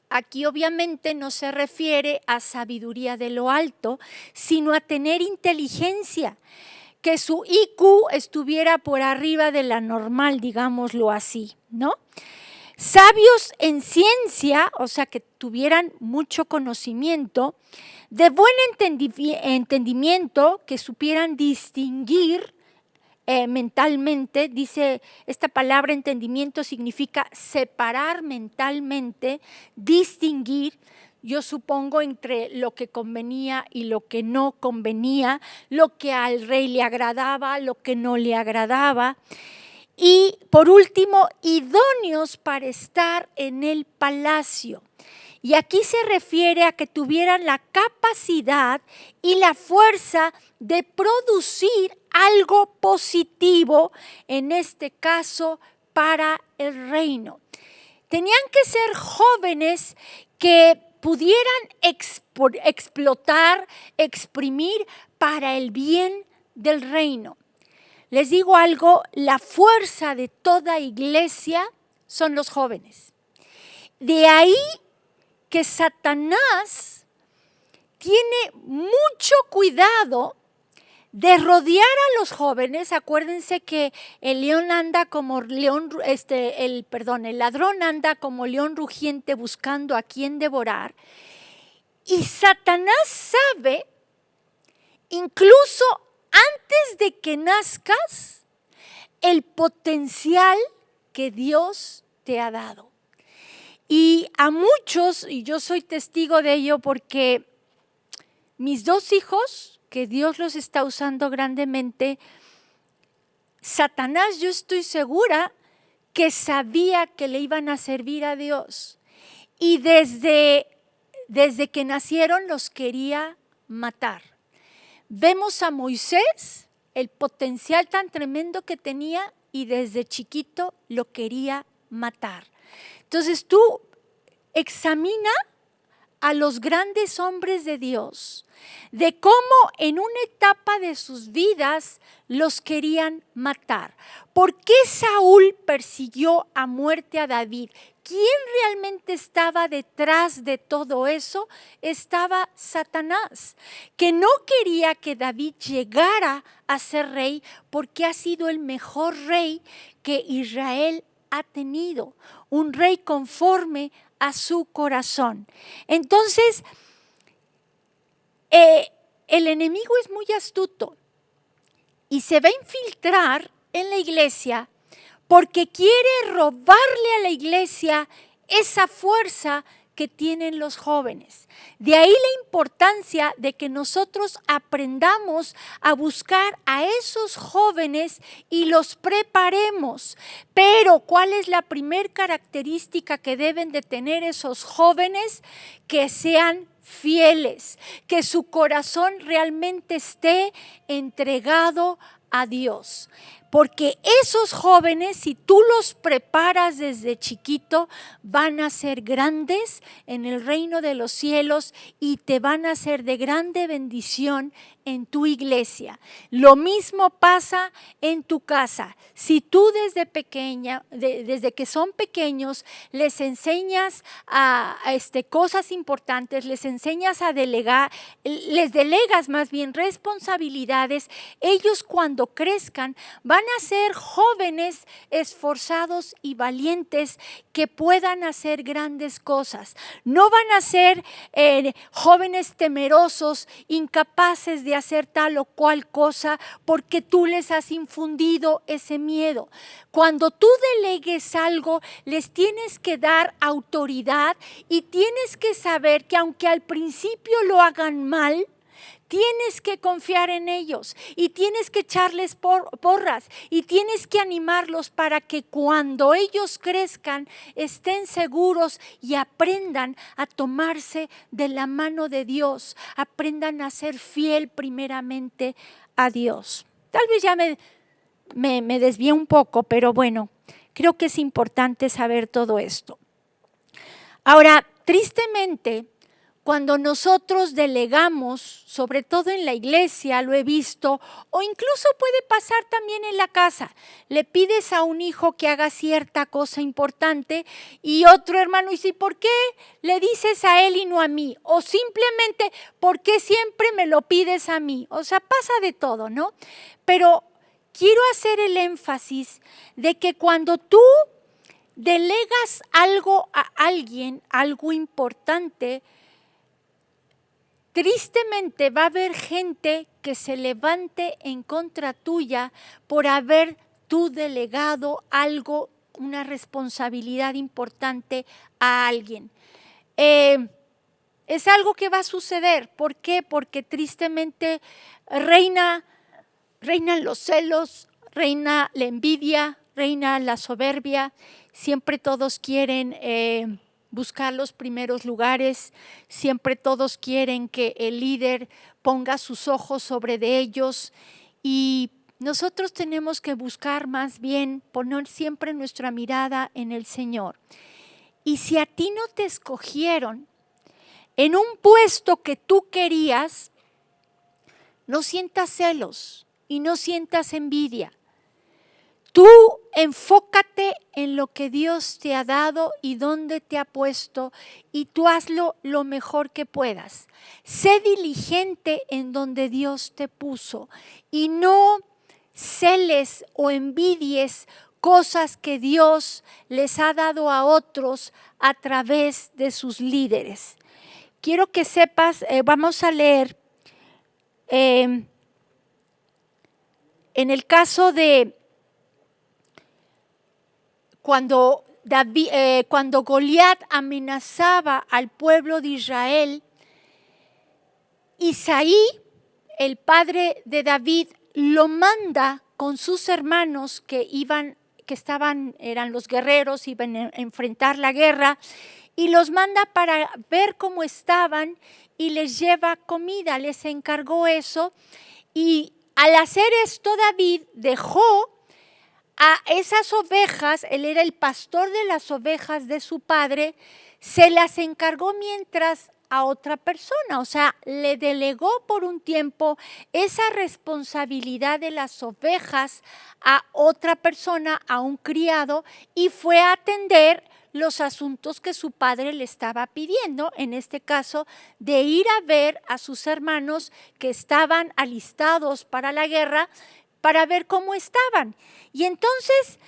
Aquí obviamente no se refiere a sabiduría de lo alto, sino a tener inteligencia, que su IQ estuviera por arriba de la normal, digámoslo así, ¿no? Sabios en ciencia, o sea, que tuvieran mucho conocimiento, de buen entendimiento, que supieran distinguir mentalmente. Dice, esta palabra entendimiento significa separar mentalmente, distinguir, yo supongo, entre lo que convenía y lo que no convenía, lo que al rey le agradaba, lo que no le agradaba. Y por último, idóneos para estar en el palacio. Y aquí se refiere a que tuvieran la capacidad y la fuerza de producir algo positivo, en este caso para el reino. Tenían que ser jóvenes que pudieran explotar, exprimir para el bien del reino. Les digo algo, la fuerza de toda iglesia son los jóvenes. De ahí que Satanás tiene mucho cuidado de rodear a los jóvenes. Acuérdense que el león anda como león, el ladrón anda como león rugiente buscando a quien devorar. Y Satanás sabe, incluso antes de que nazcas, el potencial que Dios te ha dado. Y a muchos, y yo soy testigo de ello porque mis 2 hijos, que Dios los está usando grandemente, Satanás, yo estoy segura que sabía que le iban a servir a Dios. Y desde que nacieron los quería matar. Vemos a Moisés, el potencial tan tremendo que tenía, y desde chiquito lo quería matar. Entonces tú examina a los grandes hombres de Dios, de cómo en una etapa de sus vidas los querían matar. ¿Por qué Saúl persiguió a muerte a David? ¿Quién realmente estaba detrás de todo eso? Estaba Satanás, que no quería que David llegara a ser rey porque ha sido el mejor rey que Israel ha tenido, un rey conforme a su corazón. Entonces, el enemigo es muy astuto y se va a infiltrar en la iglesia porque quiere robarle a la iglesia esa fuerza que tienen los jóvenes. De ahí la importancia de que nosotros aprendamos a buscar a esos jóvenes y los preparemos. Pero, ¿cuál es la primer característica que deben de tener esos jóvenes? Que sean fieles, que su corazón realmente esté entregado a Dios. Porque esos jóvenes, si tú los preparas desde chiquito, van a ser grandes en el reino de los cielos y te van a ser de grande bendición en tu iglesia. Lo mismo pasa en tu casa. Si tú desde pequeña, desde que son pequeños, les enseñas a cosas importantes, les enseñas a delegar, les delegas más bien responsabilidades, ellos cuando crezcan van a ser jóvenes esforzados y valientes que puedan hacer grandes cosas. No van a ser jóvenes temerosos, incapaces de hacer tal o cual cosa porque tú les has infundido ese miedo. Cuando tú delegues algo, les tienes que dar autoridad y tienes que saber que aunque al principio lo hagan mal, tienes que confiar en ellos y tienes que echarles porras y tienes que animarlos para que cuando ellos crezcan estén seguros y aprendan a tomarse de la mano de Dios, aprendan a ser fiel primeramente a Dios. Tal vez ya me desvié un poco, pero bueno, creo que es importante saber todo esto. Ahora, tristemente, cuando nosotros delegamos, sobre todo en la iglesia, lo he visto, o incluso puede pasar también en la casa, le pides a un hijo que haga cierta cosa importante y otro hermano dice, ¿por qué le dices a él y no a mí? O simplemente, ¿por qué siempre me lo pides a mí? O sea, pasa de todo, ¿no? Pero quiero hacer el énfasis de que cuando tú delegas algo a alguien, algo importante, tristemente va a haber gente que se levante en contra tuya por haber tú delegado algo, una responsabilidad importante a alguien. Es algo que va a suceder. ¿Por qué? Porque tristemente reinan los celos, reina la envidia, reina la soberbia. Siempre todos quieren buscar los primeros lugares, siempre todos quieren que el líder ponga sus ojos sobre de ellos y nosotros tenemos que buscar más bien poner siempre nuestra mirada en el Señor. Y si a ti no te escogieron en un puesto que tú querías, no sientas celos y no sientas envidia. Tú enfócate en lo que Dios te ha dado y dónde te ha puesto, y tú hazlo lo mejor que puedas. Sé diligente en donde Dios te puso y no celes o envidies cosas que Dios les ha dado a otros a través de sus líderes. Quiero que sepas, vamos a leer en el caso de cuando Goliat amenazaba al pueblo de Israel, Isaí, el padre de David, lo manda con sus hermanos eran los guerreros, iban a enfrentar la guerra, y los manda para ver cómo estaban y les lleva comida, les encargó eso. Y al hacer esto, David dejó a esas ovejas, él era el pastor de las ovejas de su padre, se las encargó mientras a otra persona, o sea, le delegó por un tiempo esa responsabilidad de las ovejas a otra persona, a un criado, y fue a atender los asuntos que su padre le estaba pidiendo, en este caso, de ir a ver a sus hermanos que estaban alistados para la guerra, para ver cómo estaban. Y entonces,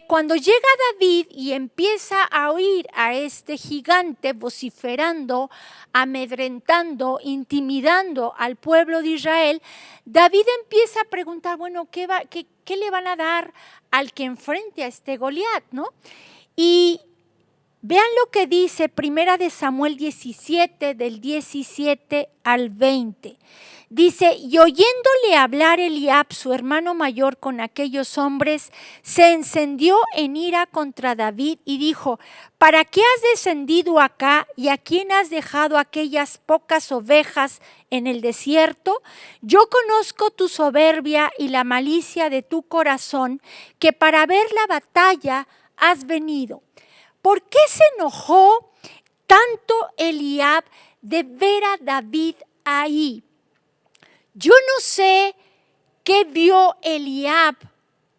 cuando llega David y empieza a oír a este gigante vociferando, amedrentando, intimidando al pueblo de Israel, David empieza a preguntar, bueno, ¿qué le van a dar al que enfrente a este Goliat, ¿no? Y vean lo que dice Primera de Samuel 17, del 17 al 20. Dice, y oyéndole hablar Eliab, su hermano mayor, con aquellos hombres, se encendió en ira contra David y dijo, ¿para qué has descendido acá y a quién has dejado aquellas pocas ovejas en el desierto? Yo conozco tu soberbia y la malicia de tu corazón, que para ver la batalla has venido. ¿Por qué se enojó tanto Eliab de ver a David ahí? Yo no sé qué vio Eliab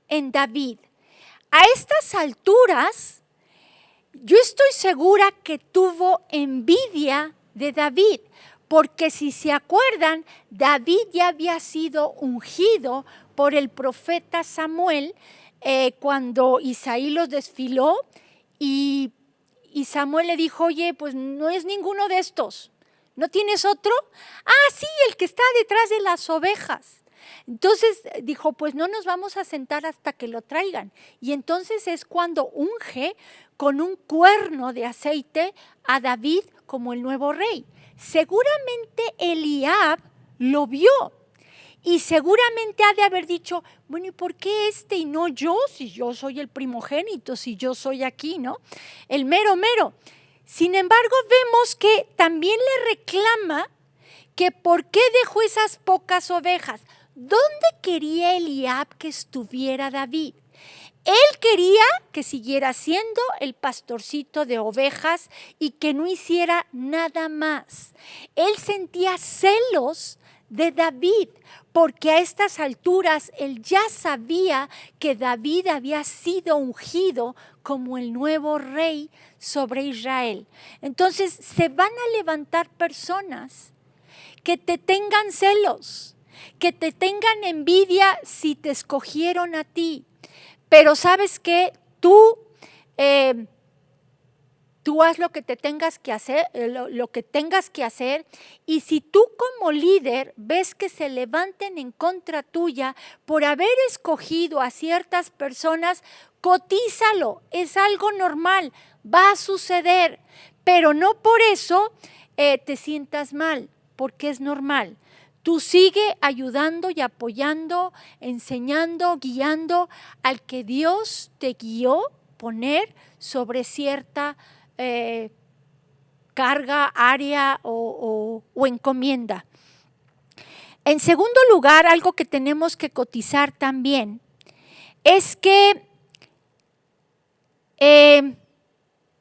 en David. A estas alturas, yo estoy segura que tuvo envidia de David, porque si se acuerdan, David ya había sido ungido por el profeta Samuel cuando Isaí los desfiló, y Samuel le dijo, oye, pues no es ninguno de estos. ¿No tienes otro? Ah, sí, el que está detrás de las ovejas. Entonces dijo, pues no nos vamos a sentar hasta que lo traigan. Y entonces es cuando unge con un cuerno de aceite a David como el nuevo rey. Seguramente Eliab lo vio. Y seguramente ha de haber dicho, bueno, ¿y por qué este y no yo? Si yo soy el primogénito, si yo soy aquí, ¿no? El mero mero. Sin embargo, vemos que también le reclama que por qué dejó esas pocas ovejas. ¿Dónde quería Eliab que estuviera David? Él quería que siguiera siendo el pastorcito de ovejas y que no hiciera nada más. Él sentía celos de David, porque a estas alturas él ya sabía que David había sido ungido como el nuevo rey sobre Israel. Entonces se van a levantar personas que te tengan celos, que te tengan envidia si te escogieron a ti. Pero ¿sabes qué? Tú haz lo que te tengas que hacer, lo que tengas que hacer, y si tú como líder ves que se levanten en contra tuya por haber escogido a ciertas personas, cotízalo, es algo normal, va a suceder, pero no por eso te sientas mal, porque es normal. Tú sigue ayudando y apoyando, enseñando, guiando al que Dios te guió poner sobre cierta carga, área o encomienda. En segundo lugar, algo que tenemos que cotizar también es que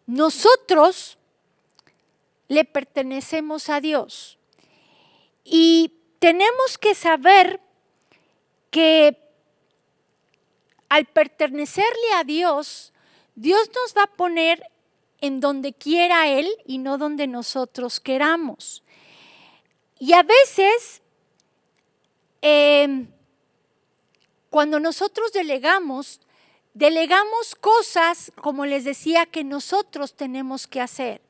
nosotros le pertenecemos a Dios y tenemos que saber que al pertenecerle a Dios, Dios nos va a poner en donde quiera Él y no donde nosotros queramos. Y a veces, cuando nosotros delegamos cosas, como les decía, que nosotros tenemos que hacer.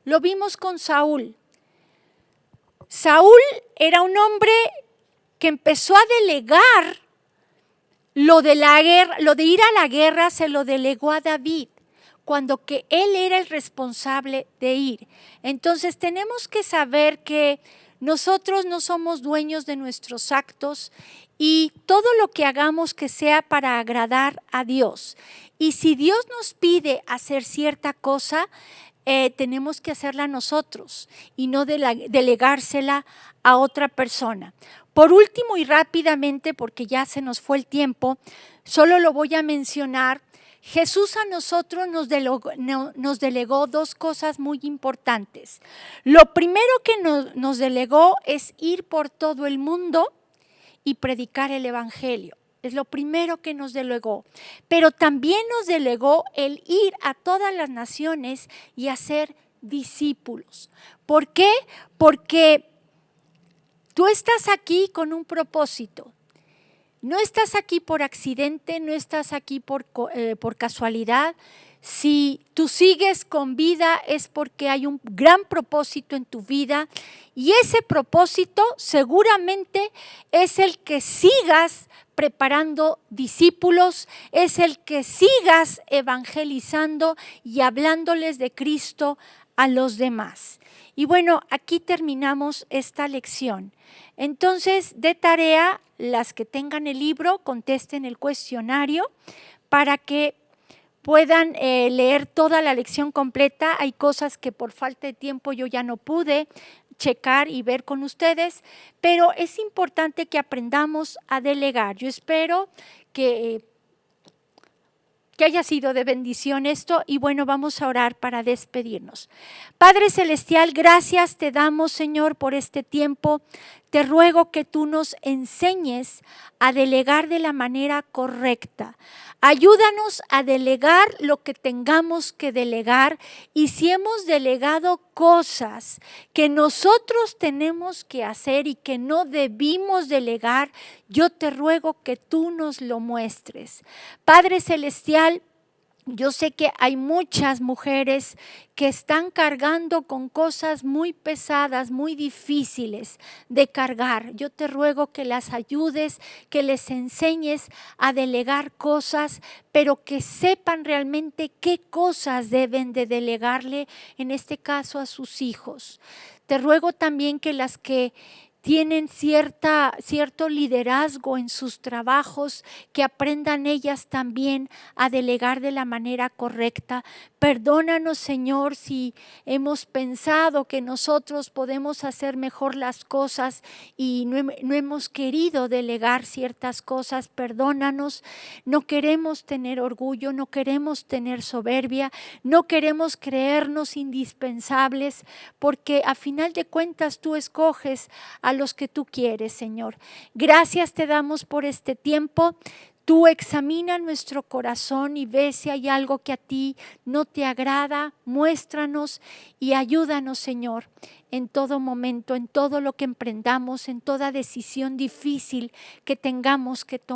Lo vimos con Saúl. Saúl era un hombre que empezó a delegar lo de la guerra, lo de ir a la guerra se lo delegó a David, cuando que él era el responsable de ir. Entonces tenemos que saber que nosotros no somos dueños de nuestros actos y todo lo que hagamos que sea para agradar a Dios. Y si Dios nos pide hacer cierta cosa, tenemos que hacerla nosotros y no delegársela a otra persona. Por último y rápidamente, porque ya se nos fue el tiempo, solo lo voy a mencionar. Jesús a nosotros nos delegó dos cosas muy importantes. Lo primero que nos delegó es ir por todo el mundo y predicar el evangelio. Es lo primero que nos delegó. Pero también nos delegó el ir a todas las naciones y hacer discípulos. ¿Por qué? Porque tú estás aquí con un propósito. No estás aquí por accidente, no estás aquí por casualidad. Si tú sigues con vida es porque hay un gran propósito en tu vida y ese propósito seguramente es el que sigas preparando discípulos, es el que sigas evangelizando y hablándoles de Cristo a los demás. Y bueno, aquí terminamos esta lección. Entonces, de tarea, las que tengan el libro, contesten el cuestionario para que puedan leer toda la lección completa. Hay cosas que por falta de tiempo yo ya no pude checar y ver con ustedes, pero es importante que aprendamos a delegar. Yo espero que haya sido de bendición esto y bueno, vamos a orar para despedirnos. Padre Celestial, gracias te damos, Señor, por este tiempo. Te ruego que tú nos enseñes a delegar de la manera correcta. Ayúdanos a delegar lo que tengamos que delegar y si hemos delegado cosas que nosotros tenemos que hacer y que no debimos delegar, yo te ruego que tú nos lo muestres. Padre Celestial, yo sé que hay muchas mujeres que están cargando con cosas muy pesadas, muy difíciles de cargar. Yo te ruego que las ayudes, que les enseñes a delegar cosas, pero que sepan realmente qué cosas deben de delegarle, en este caso a sus hijos. Te ruego también que las que tienen cierto liderazgo en sus trabajos, que aprendan ellas también a delegar de la manera correcta. Perdónanos, Señor, si hemos pensado que nosotros podemos hacer mejor las cosas y no hemos querido delegar ciertas cosas. Perdónanos, no queremos tener orgullo, no queremos tener soberbia, no queremos creernos indispensables, porque a final de cuentas tú escoges a los que tú quieres, Señor. Gracias te damos por este tiempo. Tú examina nuestro corazón y ve si hay algo que a ti no te agrada, muéstranos y ayúdanos, Señor, en todo momento, en todo lo que emprendamos, en toda decisión difícil que tengamos que tomar.